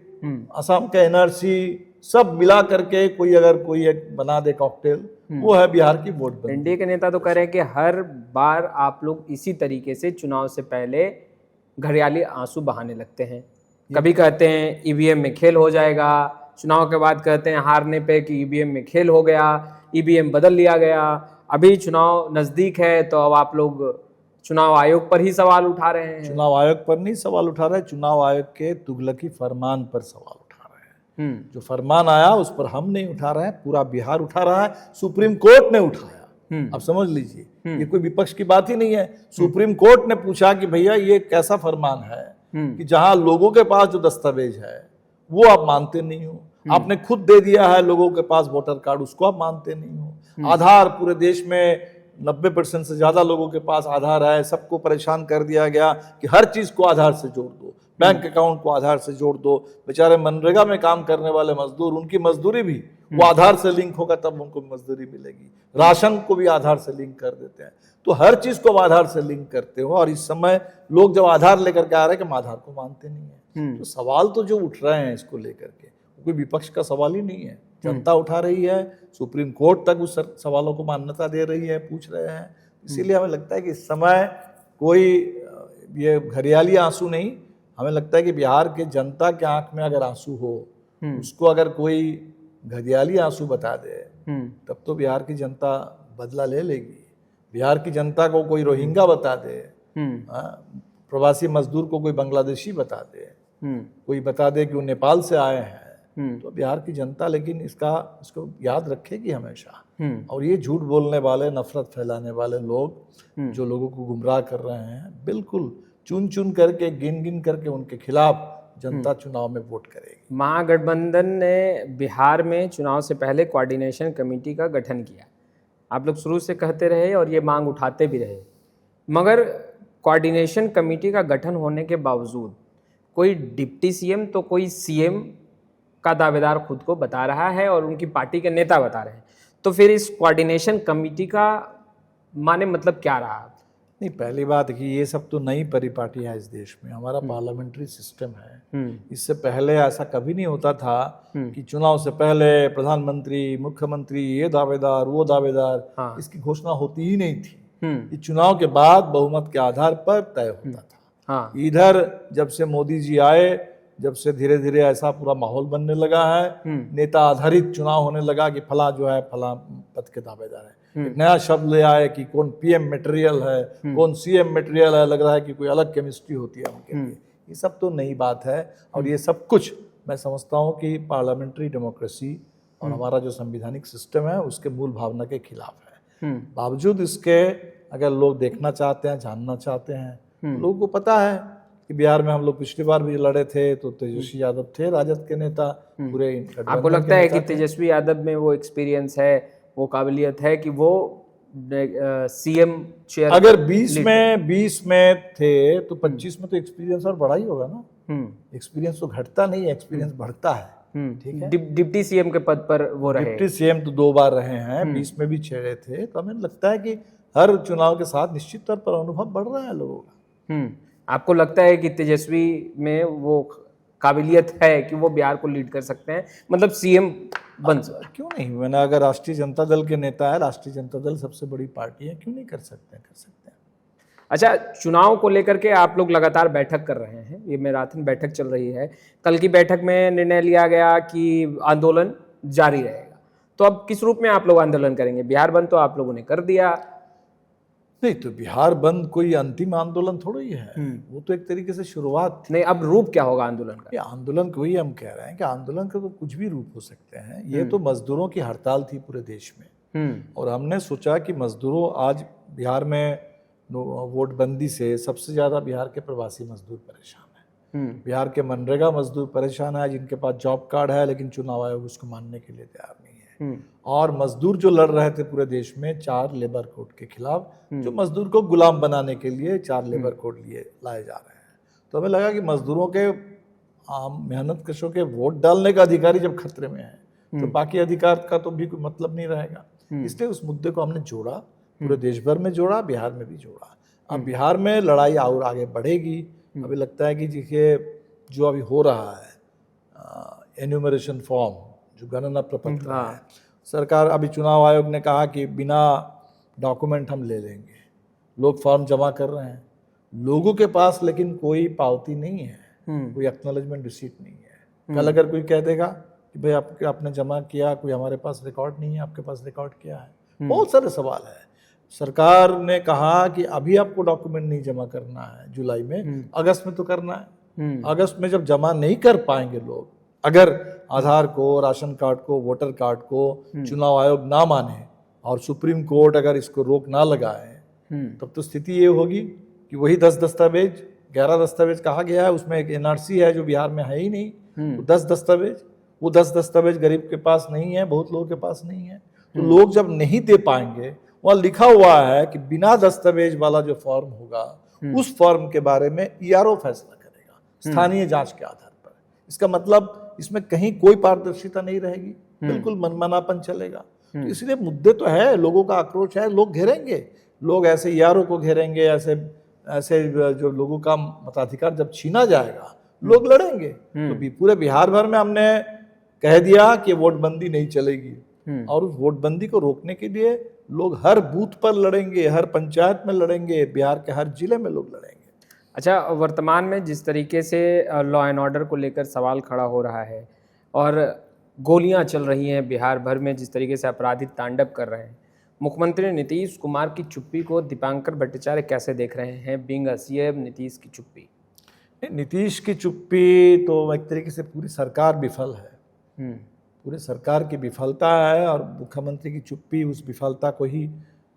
असम का एनआरसी, सब मिला करके कोई अगर कोई एक बना दे कॉकटेल, वो है बिहार की वोटबंदी। एनडीए के नेता तो कह रहे हैं कि हर बार आप लोग इसी तरीके से चुनाव से पहले घड़ियाली आंसू बहाने लगते हैं। कभी कहते हैं ईवीएम में खेल हो जाएगा, चुनाव के बाद कहते हैं हारने पे कि ईवीएम में खेल हो गया, ईवीएम बदल लिया गया। अभी चुनाव नजदीक है तो अब आप लोग चुनाव आयोग पर ही सवाल उठा रहे हैं। चुनाव आयोग पर नहीं सवाल उठा रहे, चुनाव आयोग के तुगलकी फरमान पर सवाल उठा रहे हैं। जो फरमान आया उस पर हम नहीं उठा रहे हैं, पूरा बिहार उठा रहा है, सुप्रीम कोर्ट ने उठाया। अब समझ लीजिए, ये कोई विपक्ष की बात ही नहीं है। सुप्रीम कोर्ट ने पूछा कि भैया ये कैसा फरमान है कि जहां लोगों के पास जो दस्तावेज है वो आप मानते नहीं हो, आपने खुद दे दिया है लोगों के पास वोटर कार्ड, उसको आप मानते नहीं हो। आधार, पूरे देश में 90% से ज्यादा लोगों के पास आधार है, सबको परेशान कर दिया गया कि हर चीज को आधार से जोड़ दो, बैंक अकाउंट को आधार से जोड़ दो। बेचारे मनरेगा में काम करने वाले मजदूर, उनकी मजदूरी भी वो आधार से लिंक होगा तब उनको मजदूरी मिलेगी। राशन को भी आधार से लिंक कर देते हैं, तो हर चीज को आधार से लिंक करते हो। और इस समय लोग जब आधार लेकर के आ रहे हैं कि हम आधार को मानते नहीं है, तो सवाल तो जो उठ रहे हैं इसको लेकर के कोई विपक्ष का सवाल ही नहीं है, जनता उठा रही है। सुप्रीम कोर्ट तक उस सवालों को मान्यता दे रही है, पूछ रहे हैं। इसीलिए हमें लगता है कि इस समय कोई ये घरियाली आंसू नहीं, हमें लगता है कि बिहार के जनता के आंख में अगर आंसू हो, उसको अगर कोई घरियाली आंसू बता दे तब तो बिहार की जनता बदला ले लेगी। बिहार की जनता को कोई रोहिंगा बता दे, प्रवासी मजदूर को कोई बांग्लादेशी बता दे, कोई बता दे कि वो नेपाल से आए हैं, तो बिहार की जनता लेकिन इसको याद रखेगी हमेशा। और ये झूठ बोलने वाले, नफरत फैलाने वाले लोग जो लोगों को गुमराह कर रहे हैं, बिल्कुल चुन चुन करके, गिन गिन करके उनके खिलाफ जनता चुनाव में वोट करेगी। महागठबंधन ने बिहार में चुनाव से पहले कोऑर्डिनेशन कमेटी का गठन किया। आप लोग शुरू से कहते रहे और ये मांग उठाते भी रहे, मगर कोऑर्डिनेशन कमेटी का गठन होने के बावजूद कोई डिप्टी सीएम तो कोई सीएम का दावेदार खुद को बता रहा है और उनकी पार्टी के नेता बता रहे हैं, तो फिर इस कोऑर्डिनेशन कमेटी का माने मतलब क्या रहा? नहीं, पहली बात कि ये सब तो नई परिपाटी है इस देश में, हमारा पार्लियामेंट्री सिस्टम है। इससे पहले ऐसा कभी नहीं होता था कि चुनाव से पहले प्रधानमंत्री, मुख्यमंत्री, ये दावेदार, वो दावेदार, इसकी घोषणा होती ही नहीं थी। ये चुनाव के बाद बहुमत के आधार पर तय होता था। इधर जब से मोदी जी आए, जब से धीरे धीरे ऐसा पूरा माहौल बनने लगा है, नेता आधारित चुनाव होने लगा कि फला जो है फला पद के दावेदार है। एक नया शब्द ले आए कि कौन पीएम मटेरियल है, कौन सीएम मटेरियल है, लग रहा है कि कोई अलग केमिस्ट्री होती है उनके लिए। ये सब तो नई बात है, और ये सब कुछ मैं समझता हूँ कि पार्लियामेंट्री डेमोक्रेसी और हमारा जो संवैधानिक सिस्टम है उसके मूल भावना के खिलाफ है। बावजूद इसके अगर लोग देखना चाहते हैं, जानना चाहते हैं, लोगों को पता है कि बिहार में हम लोग पिछली बार भी लड़े थे तो तेजस्वी यादव थे राजद के नेता। पूरे आपको लगता है कि तेजस्वी यादव में वो एक्सपीरियंस है, वो काबिलियत है कि वो सीएम चेयर? अगर 20 में थे तो 25 में तो एक्सपीरियंस और बढ़ा ही होगा ना। एक्सपीरियंस तो घटता नहीं, एक्सपीरियंस बढ़ता है। ठीक है, डिप्टी सीएम के पद पर वो रहे, डिप्टी सीएम तो 2 बार रहे हैं, 20 में भी छेड़े थे। तो हमें लगता है कि हर चुनाव के साथ निश्चित तौर पर अनुभव बढ़ रहा है लोगों का। आपको लगता है कि तेजस्वी में वो काबिलियत है कि वो बिहार को लीड कर सकते हैं, मतलब सीएम बन सकते? क्यों नहीं, मैंने अगर राष्ट्रीय जनता दल के नेता है, राष्ट्रीय जनता दल सबसे बड़ी पार्टी है, क्यों नहीं कर सकते हैं? कर सकते हैं। अच्छा, चुनाव को लेकर के आप लोग लगातार बैठक कर रहे हैं, ये मैराथन बैठक चल रही है। कल की बैठक में निर्णय लिया गया कि आंदोलन जारी रहेगा, तो अब किस रूप में आप लोग आंदोलन करेंगे? बिहार बंद तो आप लोगों ने कर दिया। नहीं, तो बिहार बंद कोई अंतिम आंदोलन थोड़ा ही है, वो तो एक तरीके से शुरुआत थी। नहीं, अब रूप क्या होगा आंदोलन का? आंदोलन को ही हम कह रहे हैं कि आंदोलन का तो कुछ भी रूप हो सकते हैं। ये तो मजदूरों की हड़ताल थी पूरे देश में, और हमने सोचा कि मजदूरों, आज बिहार में वोटबंदी से सबसे ज्यादा बिहार के प्रवासी मजदूर परेशान है। बिहार के मनरेगा मजदूर परेशान है, जिनके पास जॉब कार्ड है लेकिन चुनाव आयोग उसको मानने के लिए तैयार नहीं है। और मजदूर जो लड़ रहे थे पूरे देश में 4 लेबर कोड के खिलाफ, जो मजदूर को गुलाम बनाने के लिए 4 लेबर कोड लाए जा रहे हैं। तो हमें लगा कि मजदूरों के, आम मेहनत कशों के वोट डालने का अधिकारी जब खतरे में है तो बाकी अधिकार का तो भी कोई मतलब नहीं रहेगा। इसलिए उस मुद्दे को हमने जोड़ा, पूरे देश भर में जोड़ा, बिहार में भी जोड़ा। अब बिहार में लड़ाई और आगे बढ़ेगी। अभी लगता है कि देखिए जो अभी हो रहा है एन्यूमरेशन फॉर्म, जो गणना प्रपत्र है, सरकार, अभी चुनाव आयोग ने कहा कि बिना डॉक्यूमेंट हम ले लेंगे। लोग फॉर्म जमा कर रहे हैं, लोगों के पास लेकिन कोई पावती नहीं है, कोई एक्नॉलेजमेंट रिसीट नहीं है। कल अगर कोई कह देगा कि भाई आपने जमा किया, कोई हमारे पास रिकॉर्ड नहीं है, आपके पास रिकॉर्ड किया है। बहुत सारे सवाल है। सरकार ने कहा कि अभी आपको डॉक्यूमेंट नहीं जमा करना है जुलाई में, अगस्त में तो करना है। अगस्त में जब जमा नहीं कर पाएंगे लोग, अगर आधार को, राशन कार्ड को, वोटर कार्ड को चुनाव आयोग ना माने और सुप्रीम कोर्ट अगर इसको रोक ना लगाए, तब तो स्थिति ये होगी कि वही 10 दस्तावेज, 11 दस्तावेज कहा गया है, उसमें एक एनआरसी है जो बिहार में है ही नहीं, तो 10 दस्तावेज, वो 10 दस्तावेज गरीब के पास नहीं है, बहुत लोगों के पास नहीं है। तो लोग जब नहीं दे पाएंगे, वहाँ लिखा हुआ है कि बिना दस्तावेज वाला जो फॉर्म होगा, उस फॉर्म के बारे में ईआरओ फैसला करेगा स्थानीय जांच के आधार पर। इसका मतलब इसमें कहीं कोई पारदर्शिता नहीं रहेगी, बिल्कुल मनमानापन चलेगा। तो इसलिए मुद्दे तो है, लोगों का आक्रोश है, लोग घेरेंगे, लोग ऐसे ईआरओ को घेरेंगे, ऐसे जो लोगों का मताधिकार जब छीना जाएगा, लोग लड़ेंगे। तो पूरे बिहार भर में हमने कह दिया कि वोटबंदी नहीं चलेगी, और उस वोटबंदी को रोकने के लिए लोग हर बूथ पर लड़ेंगे, हर पंचायत में लड़ेंगे, बिहार के हर जिले में लोग लड़ेंगे। अच्छा, वर्तमान में जिस तरीके से लॉ एंड ऑर्डर को लेकर सवाल खड़ा हो रहा है और गोलियां चल रही हैं बिहार भर में, जिस तरीके से अपराधी तांडव कर रहे हैं, मुख्यमंत्री नीतीश कुमार की चुप्पी को दीपांकर भट्टाचार्य कैसे देख रहे हैं? बीइंग अ सीएम, नीतीश की चुप्पी। नीतीश की चुप्पी तो एक तरीके से पूरी सरकार विफल है, पूरे सरकार की विफलता है, और मुख्यमंत्री की चुप्पी उस विफलता को ही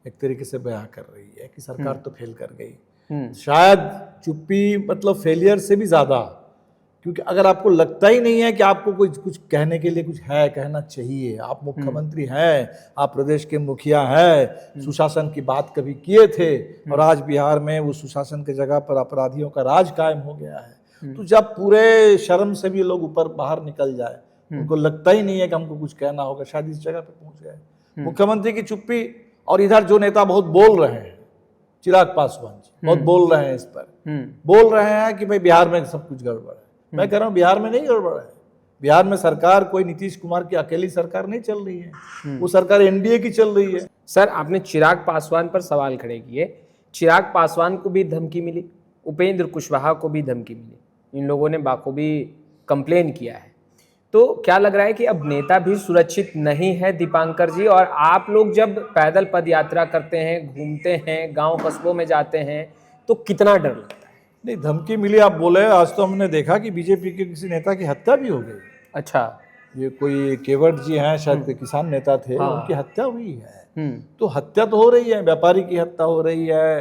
एक तरीके से बयां कर रही है कि सरकार तो फेल कर गई। शायद चुप्पी मतलब फेलियर से भी ज़्यादा, क्योंकि अगर आपको लगता ही नहीं है कि आपको कुछ कहने के लिए कुछ है, कहना चाहिए, आप मुख्यमंत्री हैं, आप प्रदेश के मुखिया हैं, सुशासन की बात कभी किए थे, और आज बिहार में वो सुशासन की जगह पर अपराधियों का राज कायम हो गया है, तो जब पूरे शर्म से भी लोग ऊपर बाहर निकल जाए, उनको लगता ही नहीं है कि हमको कुछ कहना होगा, शायद इस जगह पे पहुंच गए। मुख्यमंत्री की चुप्पी, और इधर जो नेता बहुत बोल रहे हैं, चिराग पासवान जी बहुत बोल रहे हैं, इस पर बोल रहे हैं कि भाई बिहार में सब कुछ गड़बड़ है। मैं कह रहा हूँ बिहार में नहीं गड़बड़ है, बिहार में सरकार कोई नीतीश कुमार की अकेली सरकार नहीं चल रही है, वो सरकार एनडीए की चल रही है। सर, आपने चिराग पासवान पर सवाल खड़े किए। चिराग पासवान को भी धमकी मिली, उपेंद्र कुशवाहा को भी धमकी मिली, इन लोगों ने बाखूबी कंप्लेन किया है। तो क्या लग रहा है कि अब नेता भी सुरक्षित नहीं है दीपांकर जी? और आप लोग जब पैदल पद यात्रा करते हैं, घूमते हैं, गांव कस्बों में जाते हैं, तो कितना डर लगता है? नहीं, धमकी मिली आप बोले, आज तो हमने देखा कि बीजेपी के किसी नेता की हत्या भी हो गई। अच्छा, ये कोई केवट जी हैं, शायद किसान नेता थे, उनकी हत्या हुई है। तो हत्या तो हो रही है, व्यापारी की हत्या हो रही है,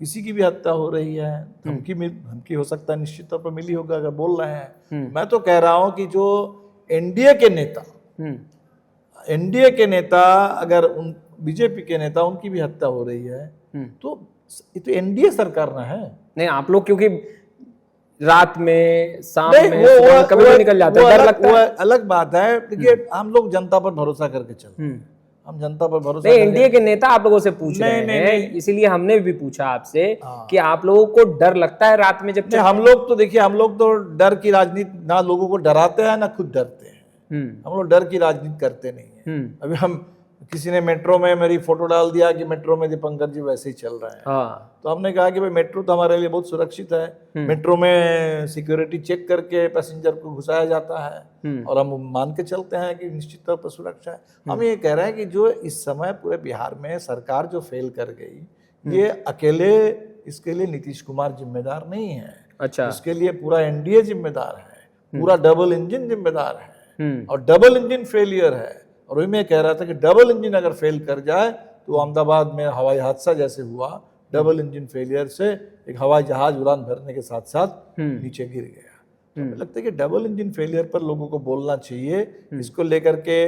किसी की भी हत्या हो रही है। धमकी हो सकता है, निश्चित तौर पर मिली होगा अगर बोल रहे हैं। मैं तो कह रहा हूं कि जो एनडीए के नेता अगर उन बीजेपी के नेता, उनकी भी हत्या हो रही है, तो ये तो एनडीए सरकार ना है। नहीं, आप लोग क्योंकि रात में, शाम में, कभी भी निकल जाते हैं, डर लगता है। अलग बात है। देखिए, हम लोग जनता पर भरोसा करके चलते हैं, हम जनता पर भरोसा। नहीं, एनडीए के नेता आप लोगों से पूछ रहे हैं, इसीलिए हमने भी पूछा आपसे कि आप लोगों को डर लगता है रात में जब? हम लोग तो देखिए, हम लोग तो डर की राजनीति ना लोगों को डराते हैं ना खुद डरते हैं। हम लोग डर की राजनीति करते नहीं है। अभी हम किसी ने मेट्रो में मेरी फोटो डाल दिया कि मेट्रो में दीपांकर जी वैसे ही चल रहे हैं, तो हमने कहा कि भाई मेट्रो तो हमारे लिए बहुत सुरक्षित है, मेट्रो में सिक्योरिटी चेक करके पैसेंजर को घुसाया जाता है, और हम मान के चलते हैं कि निश्चित तौर पर सुरक्षा है। हम ये कह रहे हैं कि जो इस समय पूरे बिहार में सरकार जो फेल कर गई, ये अकेले इसके लिए नीतीश कुमार जिम्मेदार नहीं है। अच्छा, इसके लिए पूरा एनडीए जिम्मेदार है, पूरा डबल इंजन जिम्मेदार है, और डबल इंजन फेलियर है। और वही मैं कह रहा था कि डबल इंजन अगर फेल कर जाए, तो अहमदाबाद में हवाई हादसा जैसे हुआ, डबल इंजन फेलियर से एक हवाई जहाज उड़ान भरने के साथ साथ नीचे गिर गया। तो मुझे लगता है कि डबल इंजन फेलियर पर लोगों को बोलना चाहिए। इसको लेकर के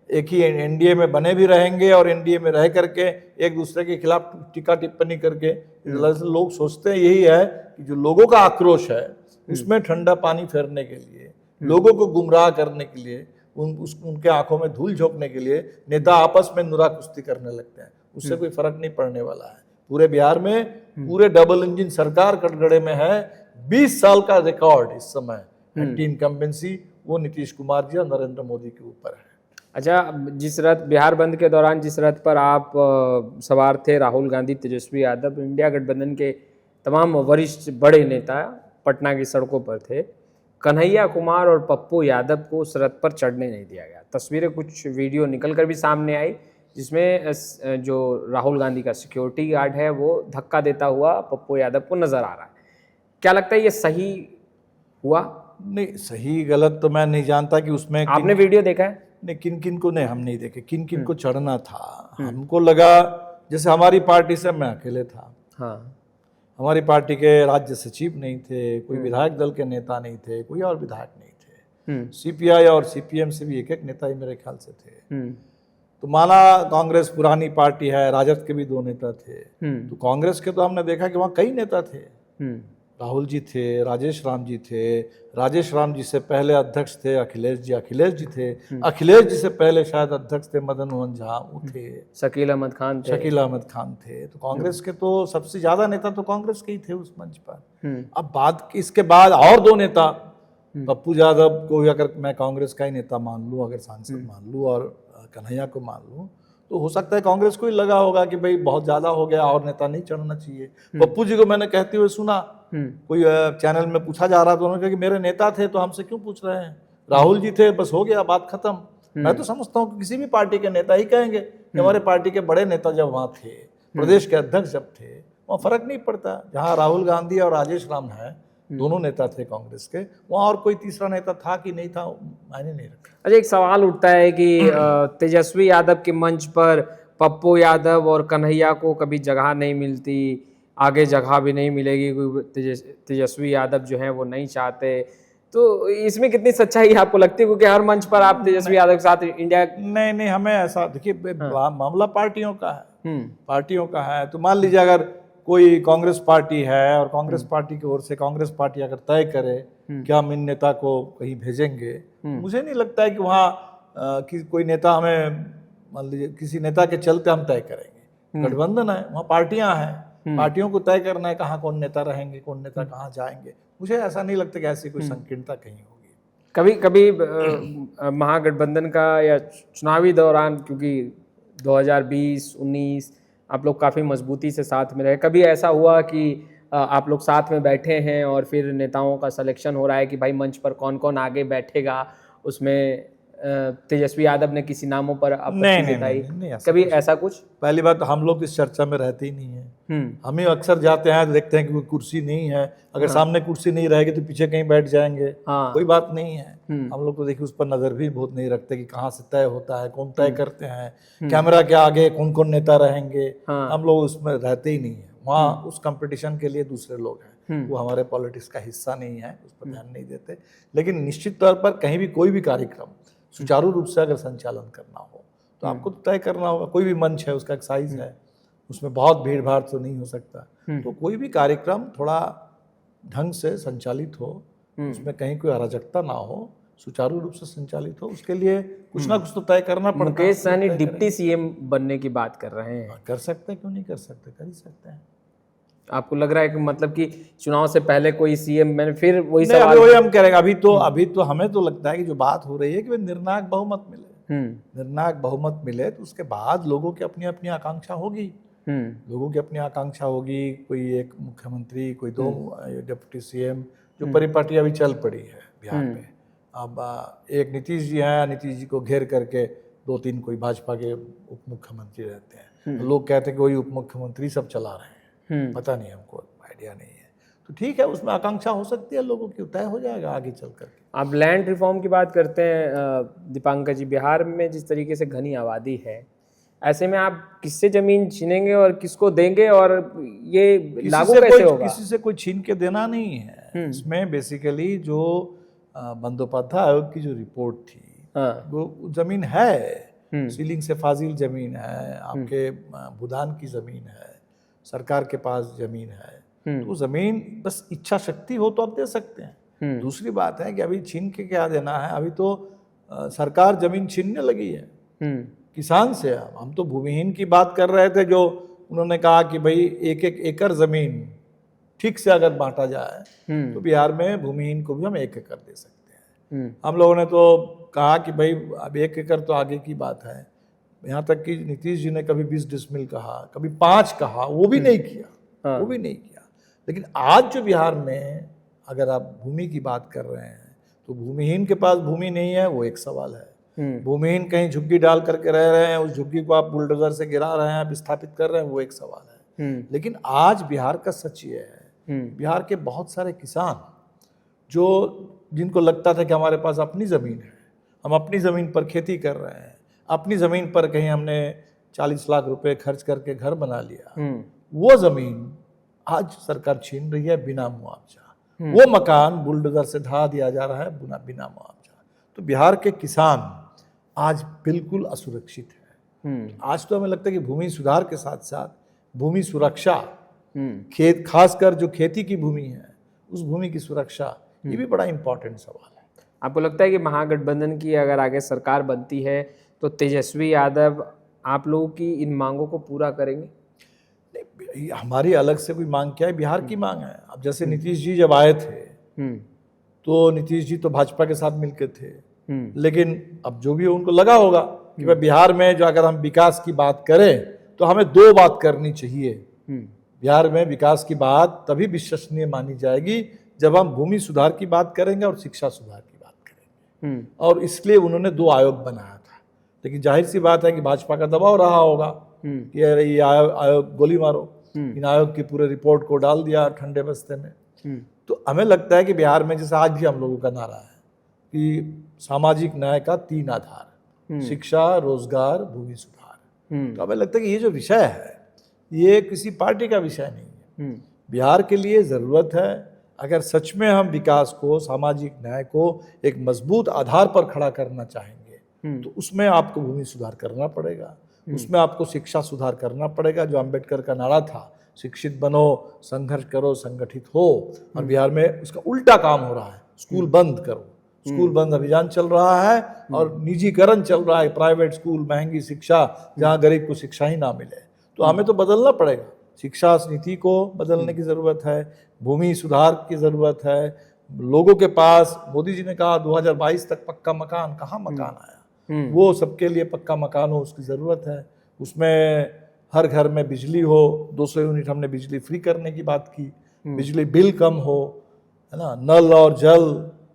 एक ही एनडीए में बने भी रहेंगे, और एनडीए में रह करके एक दूसरे के खिलाफ टीका टिप्पणी करके, लोग सोचते हैं यही है कि जो लोगों का आक्रोश है उसमें ठंडा पानी फेरने के लिए, लोगों को गुमराह करने के लिए, उनके आंखों में धूल झोंकने के लिए नेता आपस में नुरा कुश्ती करने लगते हैं। उससे कोई फर्क नहीं पड़ने वाला है। पूरे बिहार में पूरे डबल इंजन सरकार कटघरे में है। 20 साल का रिकॉर्ड इस समय एंटी इनकम्बेंसी, वो नीतीश कुमार जी और नरेंद्र मोदी के ऊपर है। अच्छा, जिस रथ बिहार बंद के दौरान जिस रथ पर आप सवार थे, राहुल गांधी, तेजस्वी यादव, इंडिया गठबंधन के तमाम वरिष्ठ बड़े नेता पटना की सड़कों पर थे, कन्हैया कुमार और पप्पू यादव को उस रथ पर चढ़ने नहीं दिया गया। तस्वीरें, कुछ वीडियो निकल कर भी सामने आई जिसमें जो राहुल गांधी का सिक्योरिटी गार्ड है वो धक्का देता हुआ पप्पू यादव को नजर आ रहा है। क्या लगता है ये सही हुआ? नहीं, सही गलत तो मैं नहीं जानता कि उसमें आपने वीडियो देखा है? नहीं, किन किन को नहीं, हम नहीं देखे किन किन को चढ़ना था। हमको लगा जैसे हमारी पार्टी से मैं अकेले था, हाँ, हमारी पार्टी के राज्य सचिव नहीं थे, कोई विधायक दल के नेता नहीं थे, कोई और विधायक नहीं थे। सीपीआई और सीपीएम से भी एक एक नेता ही मेरे ख्याल से थे। तो माना कांग्रेस पुरानी पार्टी है, राजद के भी 2 नेता थे, तो कांग्रेस के तो हमने देखा कि वहाँ कई नेता थे। राहुल जी थे, राजेश राम जी थे, राजेश राम जी से पहले अध्यक्ष थे अखिलेश जी थे, अखिलेश जी से पहले शायद अध्यक्ष थे मदन मोहन झा, वो थे, शकील अहमद खान थे। तो कांग्रेस के तो सबसे ज्यादा नेता तो कांग्रेस के ही थे उस मंच पर। अब इसके बाद और 2 नेता, पप्पू यादव को अगर मैं कांग्रेस का ही नेता मान लूँ, अगर सांसद मान लूँ, और कन्हैया को मान लूँ, तो हो सकता है कांग्रेस को ही लगा होगा कि भाई बहुत ज्यादा हो गया और नेता नहीं चढ़ना चाहिए। पप्पू जी को मैंने कहते हुए सुना, कोई चैनल में पूछा जा रहा था, उन्होंने कहा कि मेरे नेता थे तो हमसे क्यों पूछ रहे हैं, राहुल जी थे, बस हो गया, बात खत्म। मैं तो समझता हूँ कि किसी भी पार्टी के नेता ही कहेंगे कि हमारे पार्टी के बड़े नेता जब वहाँ थे, प्रदेश के अध्यक्ष जब थे, वहाँ फर्क नहीं पड़ता। जहाँ राहुल गांधी और राजेश राम है, दोनों नेता थे कांग्रेस के, वहाँ और कोई तीसरा नेता था कि नहीं था, मायने नहीं रखा। अच्छा, एक सवाल उठता है कि तेजस्वी यादव के मंच पर पप्पू यादव और कन्हैया को कभी जगह नहीं मिलती, आगे जगह भी नहीं मिलेगी, तेजस्वी यादव जो है वो नहीं चाहते, तो इसमें कितनी सच्चाई आपको लगती है? क्योंकि हर मंच पर आप तेजस्वी यादव के साथ इंडिया। नहीं, हमें ऐसा देखिए, मामला पार्टियों का है, पार्टियों का है। तो मान लीजिए अगर कोई कांग्रेस पार्टी है और कांग्रेस पार्टी की ओर से कांग्रेस पार्टी अगर तय करे कि हम इन नेता को कहीं भेजेंगे, मुझे नहीं लगता है कि वहाँ कोई नेता हमें, मान लीजिए किसी नेता के चलते हम तय करेंगे। गठबंधन है, वहाँ पार्टियां हैं, पार्टियों को तय करना है कहाँ कौन नेता रहेंगे, कौन नेता कहाँ जाएंगे। मुझे ऐसा नहीं लगता कि ऐसी कोई संकीर्णता कहीं होगी। कभी कभी महागठबंधन का या चुनावी दौरान, क्योंकि 2020-19 आप लोग काफ़ी मजबूती से साथ में रहे, कभी ऐसा हुआ कि आप लोग साथ में बैठे हैं और फिर नेताओं का सिलेक्शन हो रहा है कि भाई मंच पर कौन कौन आगे बैठेगा, उसमें तेजस्वी यादव ने किसी नामों पर आपत्ति जताई, कभी ऐसा कुछ? पहली बात तो हम लोग इस चर्चा में रहते ही नहीं है। हम ही अक्सर जाते हैं, देखते हैं कि कोई कुर्सी नहीं है, अगर सामने कुर्सी नहीं रहेगी तो पीछे कहीं बैठ जाएंगे, कोई बात नहीं है। हम लोग तो देखिए उस पर नजर भी बहुत नहीं रखते कि कहाँ से तय होता है, कौन तय करते हैं, कैमरा के आगे कौन कौन नेता रहेंगे, हम लोग उसमें रहते ही नहीं है। वहाँ उस कंपटीशन के लिए दूसरे लोग हैं, वो हमारे पॉलिटिक्स का हिस्सा नहीं है, उस पर ध्यान नहीं देते। लेकिन निश्चित तौर पर कहीं भी कोई भी कार्यक्रम सुचारू रूप से अगर संचालन करना हो तो आपको तो तय करना होगा। कोई भी मंच है, उसका एक साइज है, उसमें बहुत भीड़ भाड़ तो नहीं हो सकता। तो कोई भी कार्यक्रम थोड़ा ढंग से संचालित हो, उसमें कहीं कोई अराजकता ना हो, सुचारू रूप से संचालित हो, उसके लिए कुछ ना कुछ तो तय करना पड़ता है। मुकेश सहनी डिप्टी सीएम बनने की बात कर रहे हैं, कर सकते हैं, क्यों नहीं कर सकते, कर ही सकते हैं। आपको लग रहा है कि मतलब कि चुनाव से पहले कोई सीएम, मैंने फिर वही सवाल वही हम कह रहे हैं। अभी तो हमें तो लगता है कि जो बात हो रही है कि निर्णायक बहुमत मिले, निर्णायक बहुमत मिले तो उसके बाद लोगों की अपनी अपनी आकांक्षा होगी, लोगों की अपनी आकांक्षा होगी। कोई एक मुख्यमंत्री, कोई 2 डिप्टी सीएम, जो परिपाटी अभी चल पड़ी है बिहार में। अब एक नीतीश जी हैं, नीतीश जी को घेर करके 2-3 कोई भाजपा के उप मुख्यमंत्री रहते हैं। लोग कहते हैं कि वही उप मुख्यमंत्री सब चला रहे हैं, पता नहीं, हमको आइडिया नहीं है। तो ठीक है, उसमें आकांक्षा हो सकती है लोगों की, तय हो जाएगा आगे चल करके। आप लैंड रिफॉर्म की बात करते हैं दीपांकर जी, बिहार में जिस तरीके से घनी आबादी है, ऐसे में आप किससे जमीन छीनेंगे और किसको देंगे, और ये लागू कैसे होगा? किसी से कोई छीन के देना नहीं है। इसमें बेसिकली जो बंदोपाध्याय आयोग की जो रिपोर्ट थी, वो जमीन है, सीलिंग से फाजिल जमीन है, आपके भूदान की जमीन है, सरकार के पास जमीन है, तो जमीन बस इच्छा शक्ति हो तो आप दे सकते हैं। दूसरी बात है कि अभी छीन के क्या देना है, अभी तो सरकार जमीन छीनने लगी है किसान से। हम तो भूमिहीन की बात कर रहे थे, जो उन्होंने कहा कि भाई 1-1 एकड़ जमीन ठीक से अगर बांटा जाए तो बिहार में भूमिहीन को भी हम 1 एकड़ दे सकते हैं। हम लोगों ने तो कहा कि भाई अब 1 एकड़ तो आगे की बात है। यहाँ तक कि नीतीश जी ने कभी 20 डिसमिल कहा, कभी 5 कहा, वो भी नहीं किया, वो भी नहीं किया। लेकिन आज जो बिहार में अगर आप भूमि की बात कर रहे हैं तो भूमिहीन के पास भूमि नहीं है, वो एक सवाल है। भूमिहीन कहीं झुग्गी डाल करके रह रहे हैं, उस झुग्गी को आप बुलडोजर से गिरा रहे हैं, विस्थापित कर रहे हैं, वो एक सवाल है। लेकिन आज बिहार का सच ये है, बिहार के बहुत सारे किसान जो जिनको लगता था कि हमारे पास अपनी ज़मीन है, हम अपनी ज़मीन पर खेती कर रहे हैं, अपनी ज़मीन पर कहीं हमने 40 लाख रुपए खर्च करके घर बना लिया, वो ज़मीन आज सरकार छीन रही है बिना मुआवजा। वो मकान बुलडोजर से ढा दिया जा रहा है बिना मुआवजा। तो बिहार के किसान आज बिल्कुल असुरक्षित है। आज तो हमें लगता है कि भूमि सुधार के साथ साथ भूमि सुरक्षा, खेत खासकर जो खेती की भूमि है उस भूमि की सुरक्षा, ये भी बड़ा इंपॉर्टेंट सवाल है। आपको लगता है कि महागठबंधन की अगर आगे सरकार बनती है तो तेजस्वी यादव आप लोगों की इन मांगों को पूरा करेंगे? नहीं, हमारी अलग से कोई मांग क्या है, बिहार की मांग है। अब जैसे नीतीश जी जब आए थे तो नीतीश जी तो भाजपा के साथ मिलके थे, लेकिन अब जो भी उनको लगा होगा कि भाई बिहार में जो अगर हम विकास की बात करें तो हमें दो बात करनी चाहिए। बिहार में विकास की बात तभी विश्वसनीय मानी जाएगी जब हम भूमि सुधार की बात करेंगे और शिक्षा सुधार की बात करेंगे। और इसलिए उन्होंने 2 आयोग बनाया था। लेकिन जाहिर सी बात है कि भाजपा का दबाव रहा होगा कि अरे ये आयोग गोली मारो, इन आयोग की पूरे रिपोर्ट को डाल दिया ठंडे बस्ते में। तो हमें लगता है कि बिहार में जैसे आज भी हम लोगों का नारा है कि सामाजिक न्याय का 3 आधार, शिक्षा, रोजगार, भूमि सुधार। तो हमें लगता है कि ये जो विषय है ये किसी पार्टी का विषय नहीं है, बिहार के लिए ज़रूरत है। अगर सच में हम विकास को, सामाजिक न्याय को एक मजबूत आधार पर खड़ा करना चाहेंगे तो उसमें आपको भूमि सुधार करना पड़ेगा, उसमें आपको शिक्षा सुधार करना पड़ेगा। जो अंबेडकर का नारा था, शिक्षित बनो, संघर्ष करो, संगठित हो, और बिहार में उसका उल्टा काम हो रहा है। स्कूल बंद करो, स्कूल बंद अभियान चल रहा है और निजीकरण चल रहा है, प्राइवेट स्कूल, महंगी शिक्षा, जहाँ गरीब को शिक्षा ही ना मिले। तो हमें तो बदलना पड़ेगा, शिक्षा नीति को बदलने की ज़रूरत है, भूमि सुधार की ज़रूरत है। लोगों के पास, मोदी जी ने कहा 2022 तक पक्का मकान, कहाँ मकान आया? वो सबके लिए पक्का मकान हो, उसकी ज़रूरत है। उसमें हर घर में बिजली हो, 200 यूनिट हमने बिजली फ्री करने की बात की, बिजली बिल कम हो, है ना, नल और जल,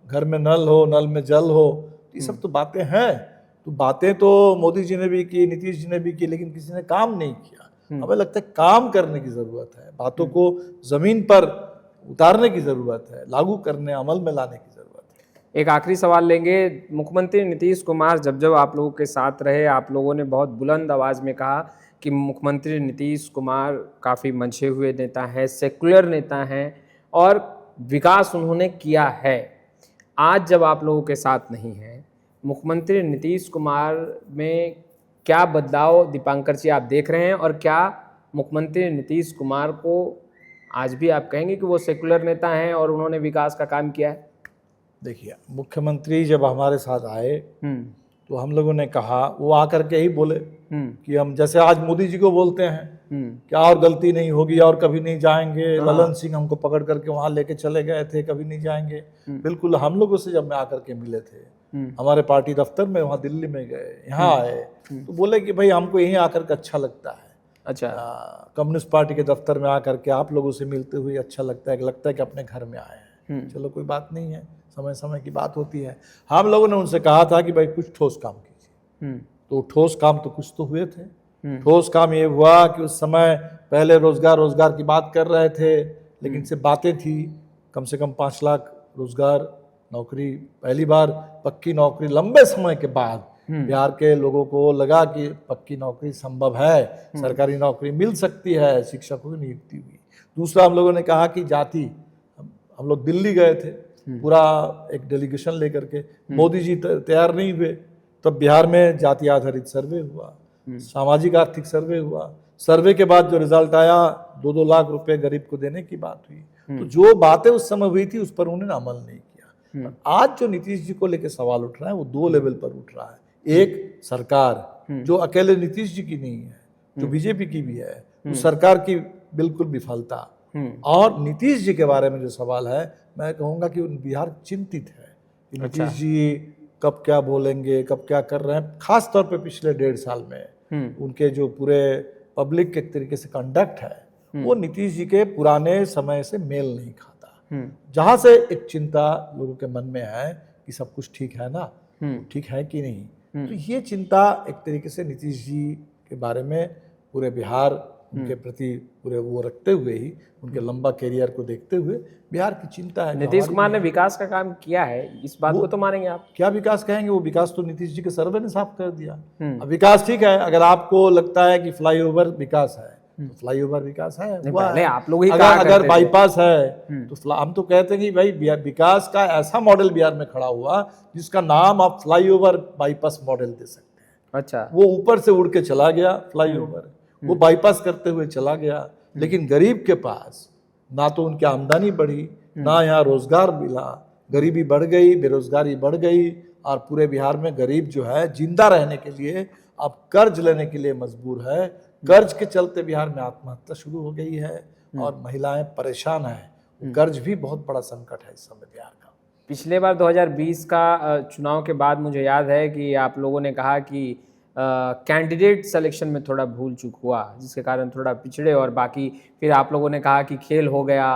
घर में नल हो, नल में जल हो। ये सब तो बातें हैं। तो बातें तो मोदी जी ने भी की, नीतीश जी ने भी की, लेकिन किसी ने काम नहीं किया। हमें लगता है काम करने की ज़रूरत है, बातों को ज़मीन पर उतारने की ज़रूरत है, लागू करने, अमल में लाने की ज़रूरत है। एक आखिरी सवाल लेंगे। मुख्यमंत्री नीतीश कुमार जब आप लोगों के साथ रहे, आप लोगों ने बहुत बुलंद आवाज़ में कहा कि मुख्यमंत्री नीतीश कुमार काफ़ी मंचे हुए नेता हैं, सेकुलर नेता हैं और विकास उन्होंने किया है। आज जब आप लोगों के साथ नहीं हैं, मुख्यमंत्री नीतीश कुमार में क्या बदलाव दीपांकर जी आप देख रहे हैं, और क्या मुख्यमंत्री नीतीश कुमार को आज भी आप कहेंगे कि वो सेकुलर नेता हैं और उन्होंने विकास का काम किया है? देखिए, मुख्यमंत्री जब हमारे साथ आए तो हम लोगों ने कहा, वो आकर के ही बोले कि हम जैसे आज मोदी जी को बोलते हैं कि और गलती नहीं होगी और कभी नहीं जाएंगे। ललन सिंह हमको पकड़ करके वहां लेके चले गए थे, कभी नहीं जाएंगे। बिल्कुल हम लोगों से जब मैं आकर के मिले थे, हमारे पार्टी दफ्तर में, वहाँ दिल्ली में गए, यहाँ आए, तो बोले कि भाई हमको यहीं आकर के अच्छा लगता है। अच्छा, कम्युनिस्ट पार्टी के दफ्तर में आकर के आप लोगों से मिलते हुए अच्छा लगता है कि अपने घर में आए हैं। चलो कोई बात नहीं है, समय समय की बात होती है। हम लोगों ने उनसे कहा था कि भाई कुछ ठोस काम कीजिए, तो ठोस काम तो कुछ तो हुए थे। ठोस काम ये हुआ कि उस समय पहले रोजगार की बात कर रहे थे, लेकिन सिर्फ बातें थी। कम से कम 5 लाख रोजगार, नौकरी, पहली बार पक्की नौकरी लंबे समय के बाद बिहार के लोगों को लगा कि पक्की नौकरी संभव है, सरकारी नौकरी मिल सकती है, शिक्षकों की नियुक्ति हुई। दूसरा, हम लोगों ने कहा कि जाति, हम लोग दिल्ली गए थे पूरा एक डेलीगेशन लेकर के, मोदी जी तैयार नहीं हुए, तब बिहार में जाति आधारित सर्वे हुआ, सामाजिक आर्थिक सर्वे हुआ। सर्वे के बाद जो रिजल्ट आया, 2-2 लाख रुपए गरीब को देने की बात हुई। तो जो बातें उस समय हुई थी उस पर उन्होंने अमल नहीं किया। आज जो नीतीश जी को लेकर सवाल उठ रहा है वो 2 लेवल पर उठ रहा है। एक, सरकार जो अकेले नीतीश जी की नहीं है, जो बीजेपी की भी है, तो सरकार की बिल्कुल विफलता। और नीतीश जी के बारे में जो सवाल है, मैं कहूँगा कि बिहार चिंतित है कि नीतीश जी कब क्या बोलेंगे, कब क्या कर रहे हैं। खास तौर पे पिछले 1.5 साल में उनके जो पूरे पब्लिक के तरीके से कंडक्ट है, वो नीतीश जी के पुराने समय से मेल नहीं खाता। जहाँ से एक चिंता लोगों के मन में है कि सब कुछ ठीक है ना, ठीक है कि नहीं। तो ये चिंता एक तरीके से नीतीश जी के बारे में पूरे बिहार उनके प्रति पूरे वो रखते हुए ही, उनके लंबा कैरियर को देखते हुए बिहार की चिंता है। नीतीश कुमार ने विकास का काम किया है, इस बात को तो मानेंगे आप? क्या विकास कहेंगे, वो विकास तो नीतीश जी के सर्वे ने साफ कर दिया। अब विकास ठीक है, अगर आपको लगता है कि फ्लाईओवर विकास है तो फ्लाईओवर विकास है, हुआ पहले है। आप लोग ही कहा करते अगर थे। बाईपास है तो हम तो कहते हैं कि भाई विकास का ऐसा मॉडल बिहार में खड़ा हुआ जिसका नाम आप फ्लाईओवर बाईपास मॉडल दे सकते हैं। अच्छा, वो ऊपर से उड़ के चला गया फ्लाईओवर, वो बाईपास करते हुए चला गया, लेकिन गरीब के पास ना तो उनकी आमदनी बढ़ी, ना यहाँ रोजगार मिला, गरीबी बढ़ गई, बेरोजगारी बढ़ गई, और पूरे बिहार में गरीब जो है जिंदा रहने के लिए अब कर्ज लेने के लिए मजबूर है। कर्ज के चलते बिहार में आत्महत्या शुरू हो गई है और महिलाएं परेशान हैं। कर्ज भी बहुत बड़ा संकट है इस समय बिहार का। पिछले बार 2020 का चुनाव के बाद मुझे याद है कि आप लोगों ने कहा कि कैंडिडेट सिलेक्शन में थोड़ा भूल चूक हुआ, जिसके कारण थोड़ा पिछड़े, और बाकी फिर आप लोगों ने कहा कि खेल हो गया,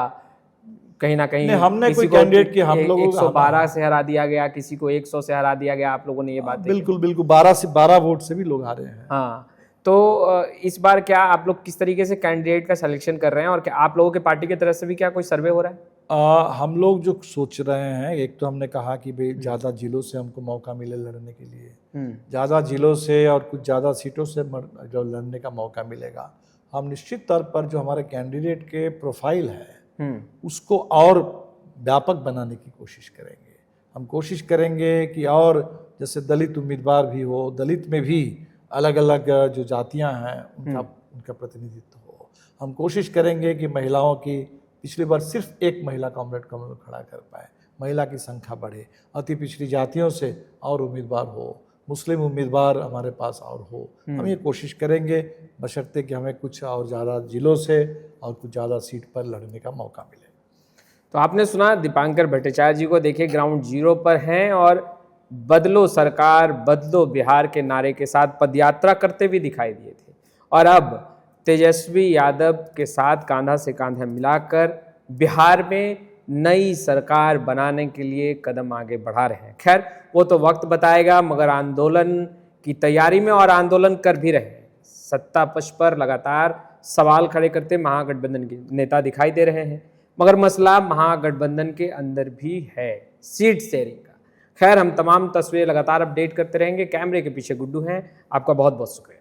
कहीं ना कहीं हमने कोई कैंडिडेट की हम लोगों 112 से हरा दिया गया, किसी को 100 से हरा दिया गया, आप लोगों ने ये बात बिल्कुल बिल्कुल 12 वोट से भी लोग आ रहे हैं। हाँ, तो इस बार क्या आप लोग किस तरीके से कैंडिडेट का सिलेक्शन कर रहे हैं, और क्या आप लोगों के पार्टी की तरफ से भी क्या कोई सर्वे हो रहा है? हम लोग जो सोच रहे हैं, एक तो हमने कहा कि भाई ज़्यादा जिलों से हमको मौका मिले लड़ने के लिए, ज़्यादा जिलों से और कुछ ज़्यादा सीटों से जो लड़ने का मौका मिलेगा, हम निश्चित तौर पर जो हमारे कैंडिडेट के प्रोफाइल है उसको और व्यापक बनाने की कोशिश करेंगे। हम कोशिश करेंगे कि और जैसे दलित उम्मीदवार भी हो, दलित में भी अलग अलग जो जातियां हैं उनका प्रतिनिधित्व हो। हम कोशिश करेंगे कि महिलाओं की, पिछली बार सिर्फ एक महिला कॉमरेड को हम लोग खड़ा कर पाए, महिला की संख्या बढ़े, अति पिछड़ी जातियों से और उम्मीदवार हो, मुस्लिम उम्मीदवार हमारे पास और हो। हम ये कोशिश करेंगे, बशर्ते कि हमें कुछ और ज़्यादा जिलों से और कुछ ज़्यादा सीट पर लड़ने का मौका मिले। तो आपने सुना दीपांकर भट्टाचार्य जी को, देखिए ग्राउंड जीरो पर हैं और बदलो सरकार बदलो बिहार के नारे के साथ पदयात्रा करते हुए दिखाई दिए थे, और अब तेजस्वी यादव के साथ कांधा से कांधा मिलाकर बिहार में नई सरकार बनाने के लिए कदम आगे बढ़ा रहे हैं। खैर वो तो वक्त बताएगा, मगर आंदोलन की तैयारी में और आंदोलन कर भी रहे हैं। सत्ता पक्ष पर लगातार सवाल खड़े करते महागठबंधन के नेता दिखाई दे रहे हैं, मगर मसला महागठबंधन के अंदर भी है सीट शेयरिंग का। खैर हम तमाम तस्वीरें लगातार अपडेट करते रहेंगे। कैमरे के पीछे गुड्डू हैं, आपका बहुत बहुत शुक्रिया।